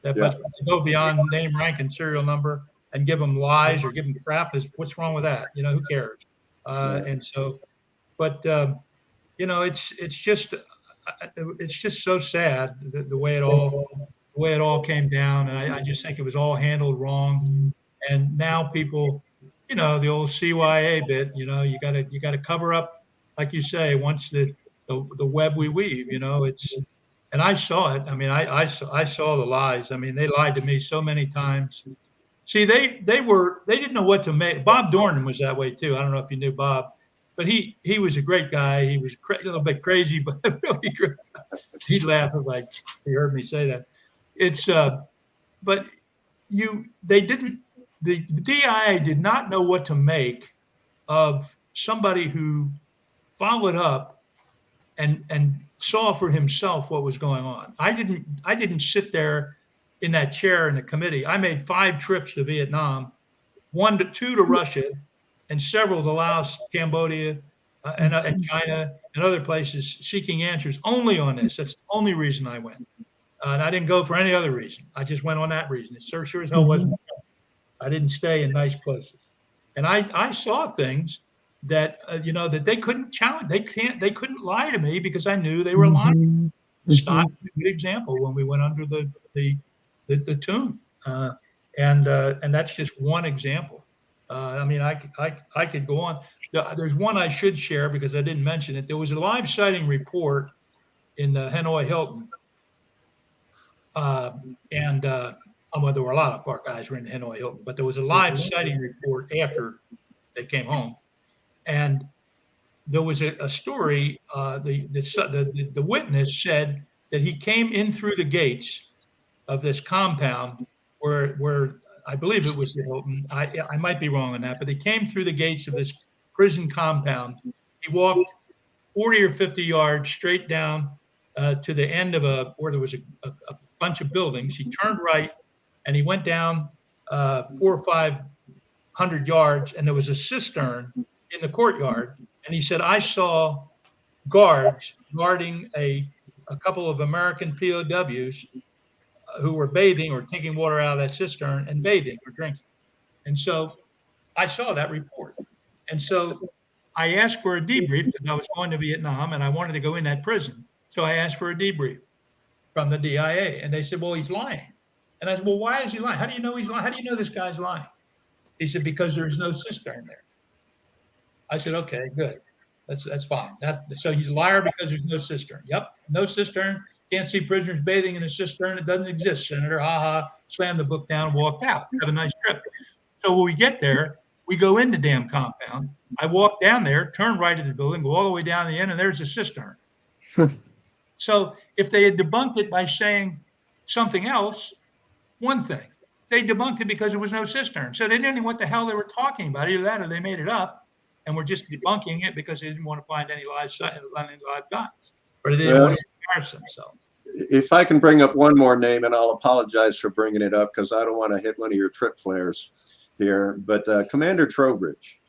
But to go beyond name, rank, and serial number and give them lies or give them crap, what's wrong with that? Who cares? And so, but it's just so sad the way it all came down. And I just think it was all handled wrong. And now people, the old CYA bit, you gotta cover up, like you say, once the web we weave, and I saw it. I mean, I saw the lies. I mean, they lied to me so many times. See, they didn't know what to make. Bob Dornan was that way too. I don't know if you knew Bob, but he was a great guy. He was a little bit crazy, but really great. He'd laugh like he heard me say that. It's but they didn't. The DIA did not know what to make of somebody who followed up and saw for himself what was going on. I didn't sit there in that chair in the committee. I made 5 trips to Vietnam, 2 to Russia, and several to Laos, Cambodia, and China and other places, seeking answers only on this. That's the only reason I went. And I didn't go for any other reason. I just went on that reason. It sure as hell wasn't. I didn't stay in nice places, and I saw things that that they couldn't challenge. They couldn't lie to me because I knew they were lying. Stock is a good example when we went under the tomb, and that's just one example. I mean, I could go on. There's one I should share because I didn't mention it. There was a live sighting report in the Hanoi Hilton, well, there were a lot of Park guys were in the Hanoi Hilton, but there was a live sighting report after they came home, and there was a story. The witness said that he came in through the gates of this compound where I believe it was the Hilton. I might be wrong on that, but they came through the gates of this prison compound. He walked 40 or 50 yards straight down to the end of where there was a bunch of buildings. He turned right and he went down 400 or 500 yards, and there was a cistern in the courtyard. And he said, I saw guards guarding a couple of American POWs who were bathing or taking water out of that cistern and bathing or drinking. And so I saw that report. And so I asked for a debrief because I was going to Vietnam and I wanted to go in that prison. So I asked for a debrief from the DIA, and they said, well, he's lying. And I said, well, why is he lying? How do you know he's lying? How do you know this guy's lying? He said, because there's no cistern there. I said, okay, good. That's fine. So he's a liar because there's no cistern. Yep, no cistern. Can't see prisoners bathing in a cistern. It doesn't exist, Senator. Ha ha. Slammed the book down and walked out. Have a nice trip. So when we get there, we go in the damn compound. I walk down there, turn right at the building, go all the way down to the end, and there's a cistern. So if they had debunked it by saying something else, one thing. They debunked it because there was no cistern. So they didn't know what the hell they were talking about. Either that or they made it up and were just debunking it because they didn't want to find any live guns. Or they didn't want to embarrass themselves. If I can bring up one more name, and I'll apologize for bringing it up because I don't want to hit one of your trip flares here, but Commander Trowbridge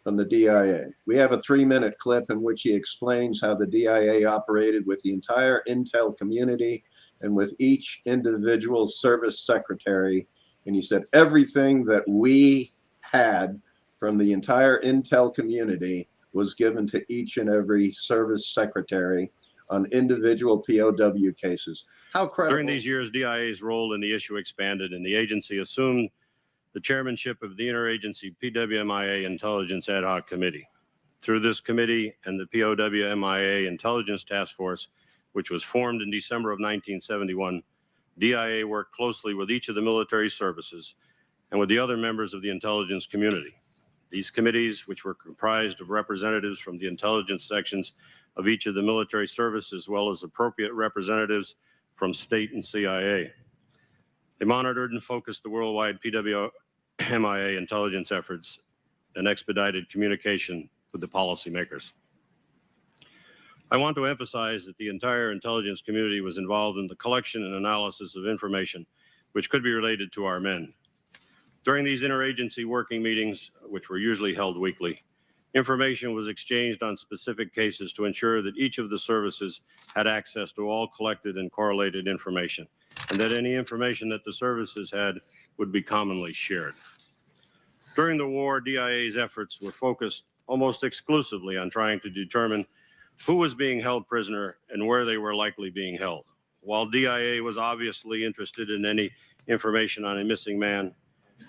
from the DIA. We have a 3-minute clip in which he explains how the DIA operated with the entire intel community and with each individual service secretary. And he said everything that we had from the entire intel community was given to each and every service secretary on individual POW cases. How credible? During these years, DIA's role in the issue expanded, and the agency assumed the chairmanship of the interagency POW-MIA Intelligence Ad Hoc Committee. Through this committee and the POW-MIA Intelligence Task Force, which was formed in December of 1971, DIA worked closely with each of the military services and with the other members of the intelligence community. These committees, which were comprised of representatives from the intelligence sections of each of the military services, as well as appropriate representatives from state and CIA. They monitored and focused the worldwide POW-MIA intelligence efforts and expedited communication with the policymakers. I want to emphasize that the entire intelligence community was involved in the collection and analysis of information which could be related to our men. During these interagency working meetings, which were usually held weekly, information was exchanged on specific cases to ensure that each of the services had access to all collected and correlated information, and that any information that the services had would be commonly shared. During the war, DIA's efforts were focused almost exclusively on trying to determine who was being held prisoner and where they were likely being held. While DIA was obviously interested in any information on a missing man,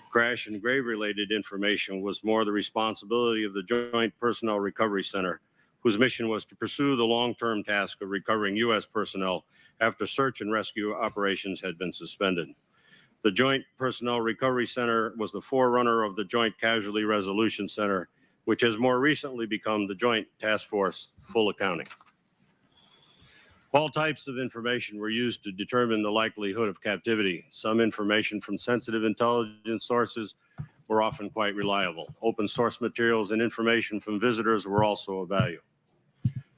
crash and grave-related information was more the responsibility of the Joint Personnel Recovery Center, whose mission was to pursue the long-term task of recovering U.S. personnel after search and rescue operations had been suspended. The Joint Personnel Recovery Center was the forerunner of the Joint Casualty Resolution Center, which has more recently become the Joint Task Force Full Accounting. All types of information were used to determine the likelihood of captivity. Some information from sensitive intelligence sources were often quite reliable. Open source materials and information from visitors were also of value.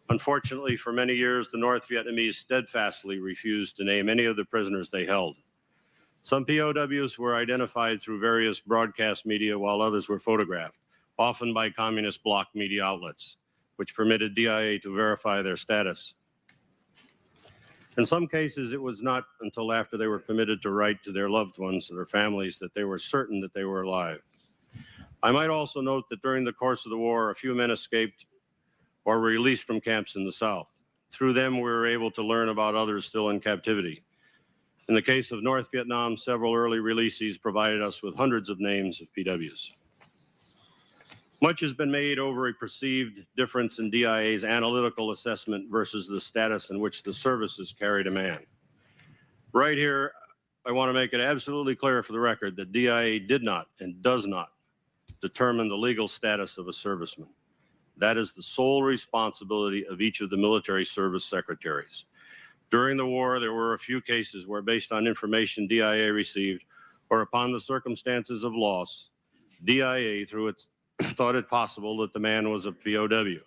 Unfortunately, for many years, the North Vietnamese steadfastly refused to name any of the prisoners they held. Some POWs were identified through various broadcast media, while others were photographed, often by communist bloc media outlets, which permitted DIA to verify their status. In some cases, it was not until after they were permitted to write to their loved ones and their families that they were certain that they were alive. I might also note that during the course of the war, a few men escaped or were released from camps in the South. Through them, we were able to learn about others still in captivity. In the case of North Vietnam, several early releasees provided us with hundreds of names of PWs. Much has been made over a perceived difference in DIA's analytical assessment versus the status in which the services carried a man. Right here, I want to make it absolutely clear for the record that DIA did not and does not determine the legal status of a serviceman. That is the sole responsibility of each of the military service secretaries. During the war, there were a few cases where, based on information DIA received, or upon the circumstances of loss, DIA thought it possible that the man was a POW,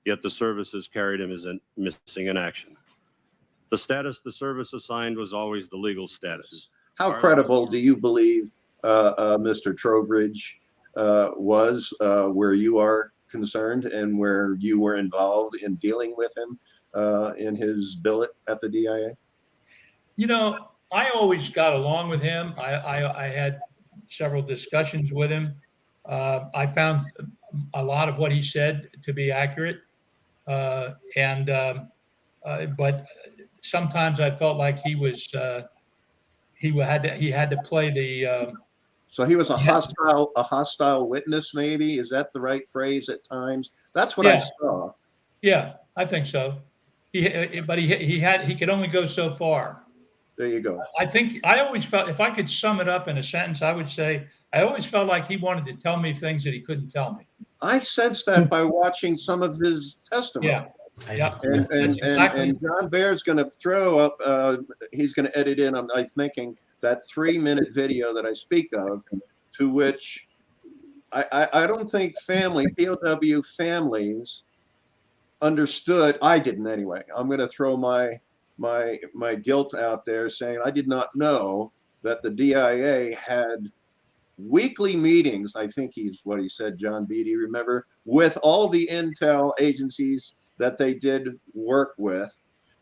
yet the services carried him as missing in action. The status the service assigned was always the legal status. How credible do you believe Mr. Trowbridge was where you are concerned and where you were involved in dealing with him in his billet at the DIA? You know, I always got along with him. I had several discussions with him. I found a lot of what he said to be accurate. But sometimes I felt like he had to play the. So he was a hostile witness, maybe? Is that the right phrase at times? That's what I saw. Yeah, I think so. He could only go so far. There you go. I think I always felt, if I could sum it up in a sentence, I would say I always felt like he wanted to tell me things that he couldn't tell me. I sensed that by watching some of his testimony. Yeah. Yeah. And John Bair's going to throw up, he's going to edit in, I'm thinking, that 3-minute video that I speak of, to which I don't think POW families understood. I didn't anyway. I'm going to throw my guilt out there, saying I did not know that the DIA had weekly meetings. I think what he said, John Beatty, remember, with all the intel agencies that they did work with,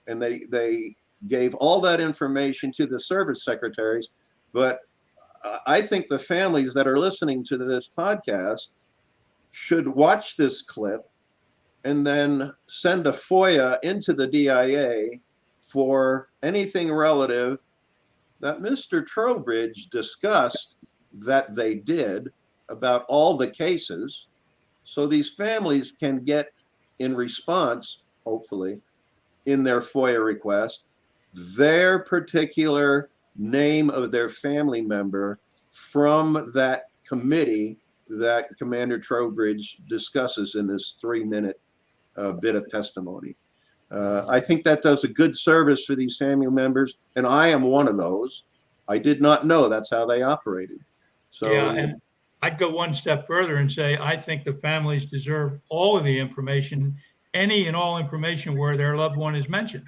and they gave all that information to the service secretaries. But I think the families that are listening to this podcast should watch this clip and then send a FOIA into the DIA for anything relative that Mr. Trowbridge discussed that they did about all the cases, so these families can get in response, hopefully, in their FOIA request, their particular name of their family member from that committee that Commander Trowbridge discusses in this 3-minute bit of testimony. I think that does a good service for these family members, and I am one of those. I did not know that's how they operated. So yeah, and I'd go one step further and say I think the families deserve all of the information, any and all information where their loved one is mentioned,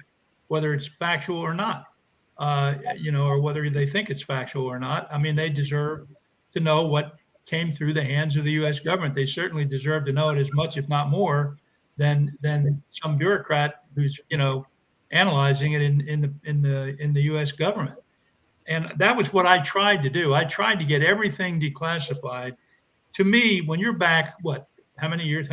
whether it's factual or not, or whether they think it's factual or not. I mean, they deserve to know what came through the hands of the U.S. government. They certainly deserve to know it as much, if not more, than some bureaucrat who's analyzing it in the U.S. government. And that was what I tried to do. I tried to get everything declassified. To me, when you're back, how many years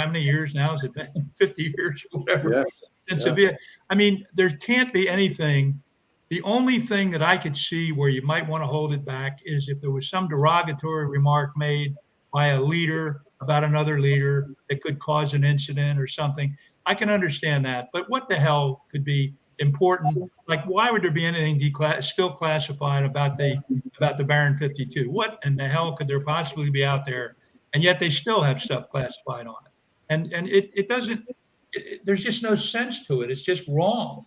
now? Has it been 50 years or whatever? Yeah. I mean, there can't be anything. The only thing that I could see where you might want to hold it back is if there was some derogatory remark made by a leader about another leader that could cause an incident or something. I can understand that. But what the hell could be important? Like, why would there be anything still classified about the Baron 52? What in the hell could there possibly be out there? And yet they still have stuff classified on it. And it doesn't, there's just no sense to it. It's just wrong.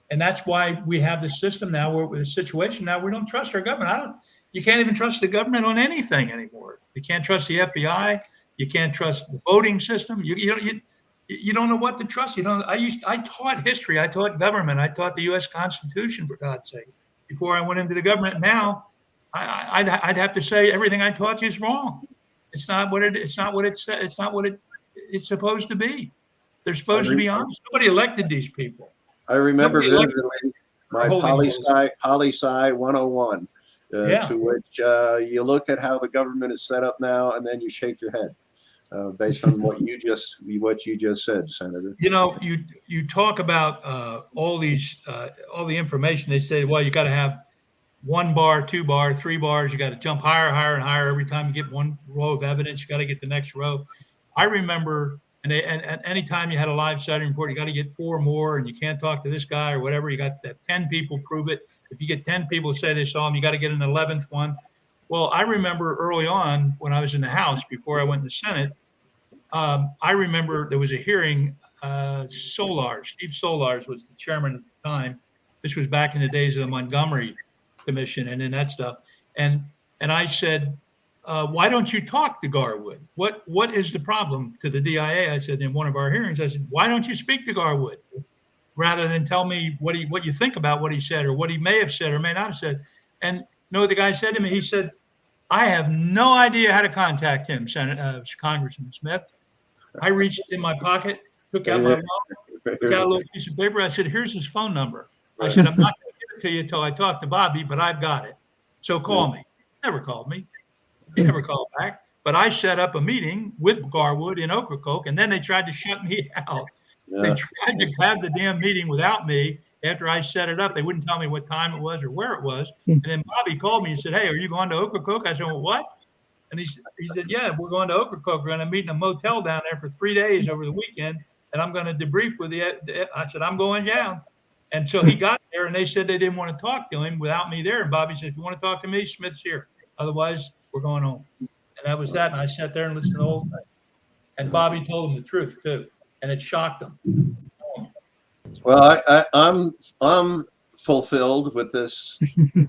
And that's why we have the system now, where with a situation now, we don't trust our government. You can't even trust the government on anything anymore. You can't trust the FBI. You can't trust the voting system. You don't know what to trust. I taught history. I taught government. I taught the U.S. Constitution, for God's sake, before I went into the government. Now, I'd have to say everything I taught you is wrong. It's not what it's supposed to be. They're supposed to be honest. Nobody elected these people. I remember vividly my poli-sci 101, to which you look at how the government is set up now, and then you shake your head. Based on what you just said, Senator. You talk about all the information. They say, well, you got to have 1 bar, 2 bar, 3 bars. You got to jump higher, higher, and higher every time you get one row of evidence. You got to get the next row. I remember, and anytime you had a live sighting report, you got to get 4 more, and you can't talk to this guy or whatever. You got that 10 people prove it. If you get 10 people say they saw him, you got to get an 11th one. Well, I remember early on when I was in the House before I went in the Senate. I remember there was a hearing. Steve Solars was the chairman at the time. This was back in the days of the Montgomery Commission and then that stuff. And And I said, why don't you talk to Garwood? What is the problem to the DIA? I said in one of our hearings, I said, why don't you speak to Garwood rather than tell me what you think about what he said or what he may have said or may not have said? And you know what the guy said to me? He said, I have no idea how to contact him, Congressman Smith. I reached in my pocket, took out my wallet, took out a little piece of paper. I said, here's his phone number. I said, I'm not going to give it to you until I talk to Bobby, but I've got it. So call me. Never called me. He never called back. But I set up a meeting with Garwood in Ocracoke, and then they tried to shut me out. Yeah. They tried to have the damn meeting without me. After I set it up, they wouldn't tell me what time it was or where it was. And then Bobby called me and said, hey, are you going to Ocracoke? I said, well, what? And he said, yeah, we're going to Ocracoke. We're going to meet in a motel down there for 3 days over the weekend, and I'm going to debrief with you. I said, I'm going down. And so he got there, and they said they didn't want to talk to him without me there. And Bobby said, if you want to talk to me, Smith's here. Otherwise, we're going home. And that was that. And I sat there and listened to the whole thing. And Bobby told him the truth, too. And it shocked him. Well, I'm fulfilled with this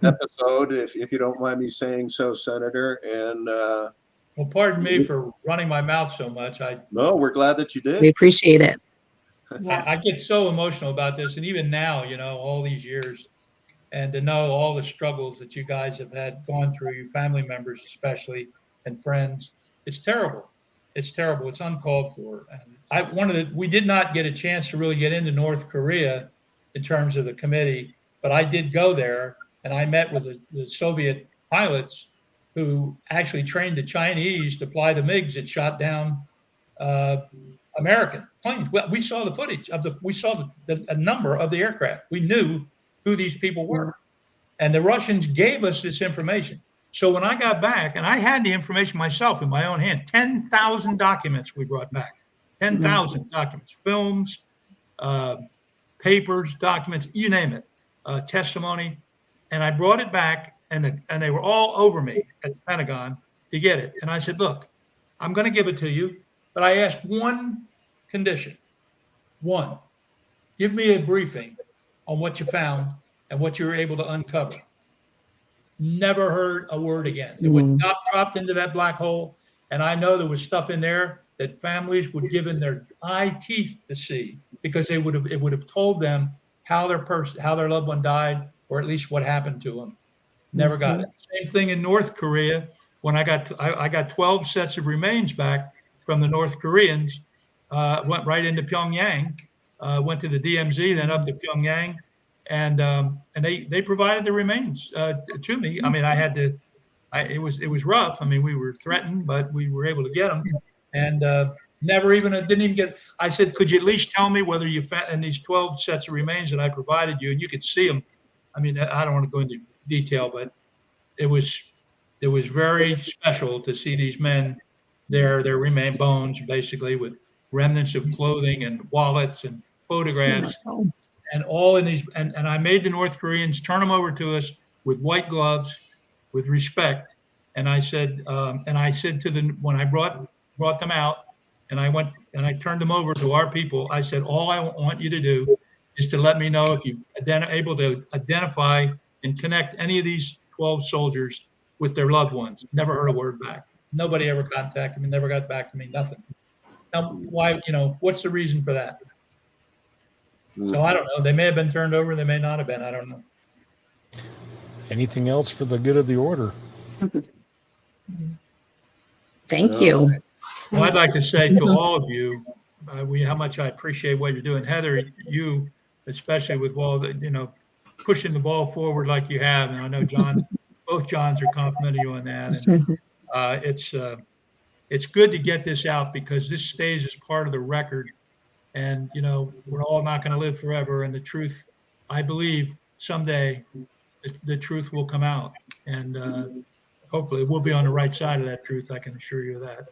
episode, if you don't mind me saying so, Senator. And well, pardon me for running my mouth so much. No, we're glad that you did. We appreciate it. I get so emotional about this, and even now, you know, all these years, and to know all the struggles that you guys have had gone through, your family members especially, and friends, it's terrible. It's terrible. It's uncalled for. And we did not get a chance to really get into North Korea in terms of the committee, but I did go there, and I met with the Soviet pilots who actually trained the Chinese to fly the MiGs that shot down American planes. Well, we saw the footage we saw a number of the aircraft. We knew who these people were, and the Russians gave us this information. So when I got back, and I had the information myself in my own hand, 10,000 documents we brought back, 10,000 documents, films, papers, documents, you name it, testimony, and I brought it back, and they were all over me at the Pentagon to get it. And I said, look, I'm going to give it to you, but I asked one condition. One, give me a briefing on what you found and what you were able to uncover. Never heard a word again. It would not dropped into that black hole. And I know there was stuff in there that families would give in their eye teeth to see, because it would have told them how their loved one died, or at least what happened to them. Never got it. Same thing in North Korea. When I got 12 sets of remains back from the North Koreans, went right into Pyongyang, went to the DMZ, then up to Pyongyang, and they provided the remains to me. I mean, it was rough. I mean, we were threatened, but we were able to get them, and didn't even get. I said, could you at least tell me whether you found in these 12 sets of remains that I provided you, and you could see them. I mean, I don't want to go into detail, but it was very special to see these men, their remain bones, basically, with remnants of clothing and wallets and photographs, and all in these. And I made the North Koreans turn them over to us with white gloves, with respect. And I said to them when I brought them out, and I turned them over to our people, I said, all I want you to do is to let me know if you're able to identify and connect any of these 12 soldiers with their loved ones. Never heard a word back. Nobody ever contacted me, never got back to me, nothing. Now, why, what's the reason for that? So I don't know. They may have been turned over, they may not have been. I don't know. Anything else for the good of the order? Thank you. Well, I'd like to say to all of you, how much I appreciate what you're doing. Heather, you, especially with all the, pushing the ball forward like you have. And I know John, both Johns are complimenting you on that. And it's good to get this out, because this stays as part of the record. And, we're all not going to live forever. And the truth, I believe someday the truth will come out. And hopefully we'll be on the right side of that truth. I can assure you of that.